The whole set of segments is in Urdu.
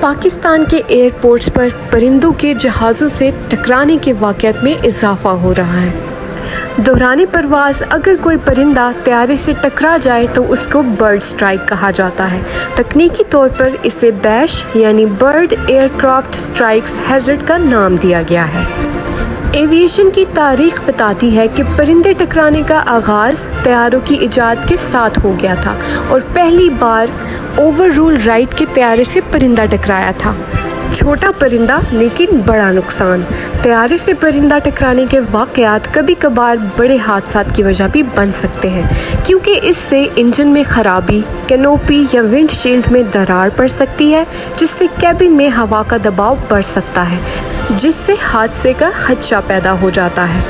پاکستان کے ایئرپورٹس پر پرندوں کے جہازوں سے ٹکرانے کے واقعات میں اضافہ ہو رہا ہے۔ دوران پرواز اگر کوئی پرندہ طیارے سے ٹکرا جائے تو اس کو برڈ سٹرائک کہا جاتا ہے۔ تکنیکی طور پر اسے بیش یعنی bird aircraft strikes hazard کا نام دیا گیا ہے۔ ایویشن کی تاریخ بتاتی ہے کہ پرندے ٹکرانے کا آغاز طیاروں کی ایجاد کے ساتھ ہو گیا تھا اور پہلی بار اوور رول رائٹ کے طیارے سے پرندہ ٹکرایا تھا۔ چھوٹا پرندہ لیکن بڑا نقصان۔ طیارے سے پرندہ ٹکرانے کے واقعات کبھی کبھار بڑے حادثات کی وجہ بھی بن سکتے ہیں، کیونکہ اس سے انجن میں خرابی، کینوپی یا ونڈ شیلڈ میں درار پڑ سکتی ہے، جس سے کیبن میں ہوا کا دباؤ بڑھ سکتا ہے، جس سے حادثے کا خدشہ پیدا ہو جاتا ہے۔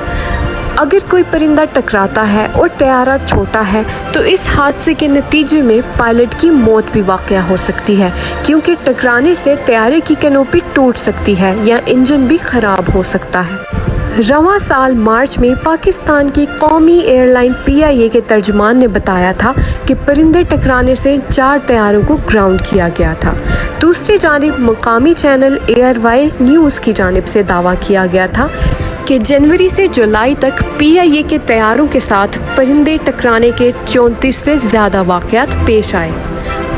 اگر کوئی پرندہ ٹکراتا ہے اور طیارہ چھوٹا ہے تو اس حادثے کے نتیجے میں پائلٹ کی موت بھی واقع ہو سکتی ہے، کیونکہ ٹکرانے سے طیارے کی کینوپی ٹوٹ سکتی ہے یا انجن بھی خراب ہو سکتا ہے۔ رواں سال مارچ میں پاکستان کی قومی ایئر لائن PIA کے ترجمان نے بتایا تھا کہ پرندے ٹکرانے سے 4 طیاروں کو گراؤنڈ کیا گیا تھا۔ دوسری جانب مقامی چینل ARY نیوز کی جانب سے دعویٰ کیا گیا تھا کہ جنوری سے جولائی تک PIA کے طیاروں کے ساتھ پرندے ٹکرانے کے 34 سے زیادہ واقعات پیش آئے۔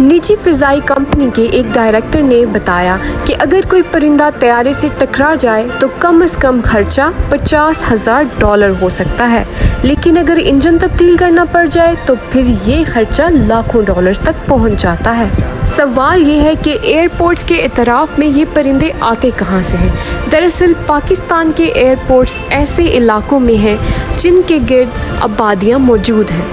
نجی فضائی کمپنی کے ایک ڈائریکٹر نے بتایا کہ اگر کوئی پرندہ طیارے سے ٹکرا جائے تو کم از کم خرچہ $50,000 ہو سکتا ہے، لیکن اگر انجن تبدیل کرنا پڑ جائے تو پھر یہ خرچہ لاکھوں ڈالرز تک پہنچ جاتا ہے۔ سوال یہ ہے کہ ایئرپورٹس کے اطراف میں یہ پرندے آتے کہاں سے ہیں؟ دراصل پاکستان کے ایئرپورٹس ایسے علاقوں میں ہیں جن کے گرد آبادیاں موجود ہیں۔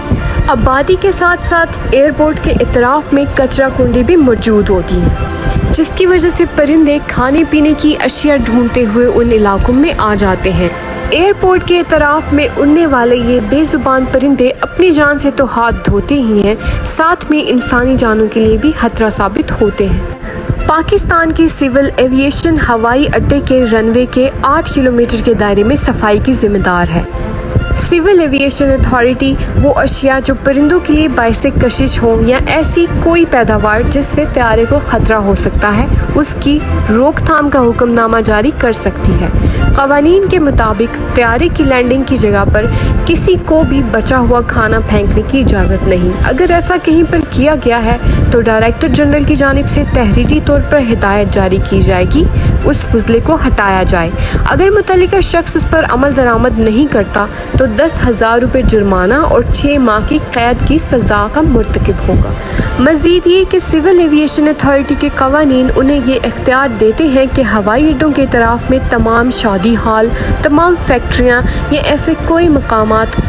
آبادی کے ساتھ ساتھ ایئرپورٹ کے اطراف میں کچرا کنڈی بھی موجود ہوتی ہیں، جس کی وجہ سے پرندے کھانے پینے کی اشیاء ڈھونڈتے ہوئے ان علاقوں میں آ جاتے ہیں۔ ایئرپورٹ کے اطراف میں اڑنے والے یہ بے زبان پرندے اپنی جان سے تو ہاتھ دھوتے ہی ہیں، ساتھ میں انسانی جانوں کے لیے بھی خطرہ ثابت ہوتے ہیں۔ پاکستان کی سول ایویشن ہوائی اڈے کے رن وے کے 8 کلومیٹر کے دائرے میں صفائی کی ذمہ دار ہے۔ سول ایویشن اتھارٹی وہ اشیاء جو پرندوں کے لیے باعث کشش ہوں یا ایسی کوئی پیداوار جس سے طیارے کو خطرہ ہو سکتا ہے، اس کی روک تھام کا حکم نامہ جاری کر سکتی ہے۔ قوانین کے مطابق طیارے کی لینڈنگ کی جگہ پر کسی کو بھی بچا ہوا کھانا پھینکنے کی اجازت نہیں۔ اگر ایسا کہیں پر کیا گیا ہے تو ڈائریکٹر جنرل کی جانب سے تحریری طور پر ہدایت جاری کی جائے گی اس فضلے کو ہٹایا جائے۔ اگر متعلقہ شخص اس پر عمل درآمد نہیں کرتا تو $10,000 جرمانہ اور 6 ماہ کی قید کی سزا کا مرتکب ہوگا۔ مزید یہ کہ سول ایویشن اتھارٹی کے قوانین انہیں یہ اختیار دیتے ہیں کہ ہوائی اڈوں کے اطراف میں تمام شادی ہال، تمام فیکٹریاں یا ایسے کوئی مقامات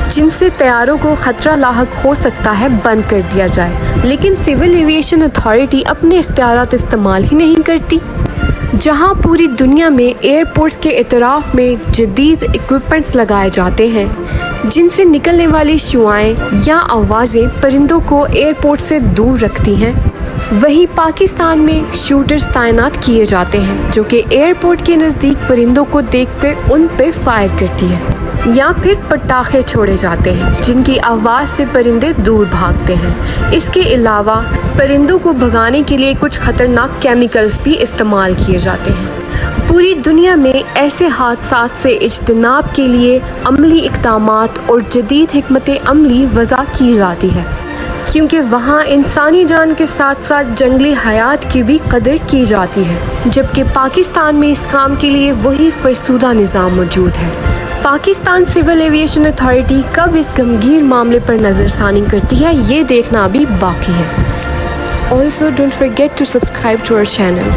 جن سے طیاروں کو خطرہ لاحق ہو سکتا ہے بند کر دیا جائے، لیکن سول ایویشن اتھارٹی اپنے اختیارات استعمال ہی نہیں کرتی۔ جہاں پوری دنیا میں ایئرپورٹس کے اطراف میں جدید ایکوپمنٹس لگائے جاتے ہیں جن سے نکلنے والی شعاعیں یا آوازیں پرندوں کو ایئرپورٹ سے دور رکھتی ہیں، وہیں پاکستان میں شوٹرز تعینات کیے جاتے ہیں جو کہ ایئرپورٹ کے نزدیک پرندوں کو دیکھ کر ان پہ فائر کرتی ہے، یا پھر پٹاخے چھوڑے جاتے ہیں جن کی آواز سے پرندے دور بھاگتے ہیں۔ اس کے علاوہ پرندوں کو بھگانے کے لیے کچھ خطرناک کیمیکلز بھی استعمال کیے جاتے ہیں۔ پوری دنیا میں ایسے حادثات سے اجتناب کے لیے عملی اقدامات اور جدید حکمت عملی وضع کی جاتی ہے، کیونکہ وہاں انسانی جان کے ساتھ ساتھ جنگلی حیات کی بھی قدر کی جاتی ہے، جبکہ پاکستان میں اس کام کے لیے وہی فرسودہ نظام موجود ہے۔ پاکستان سول ایویشن اتھارٹی کب اس غمگین معاملے پر نظر ثانی کرتی ہے، یہ دیکھنا ابھی باقی ہے۔ Also don't forget to subscribe to our channel.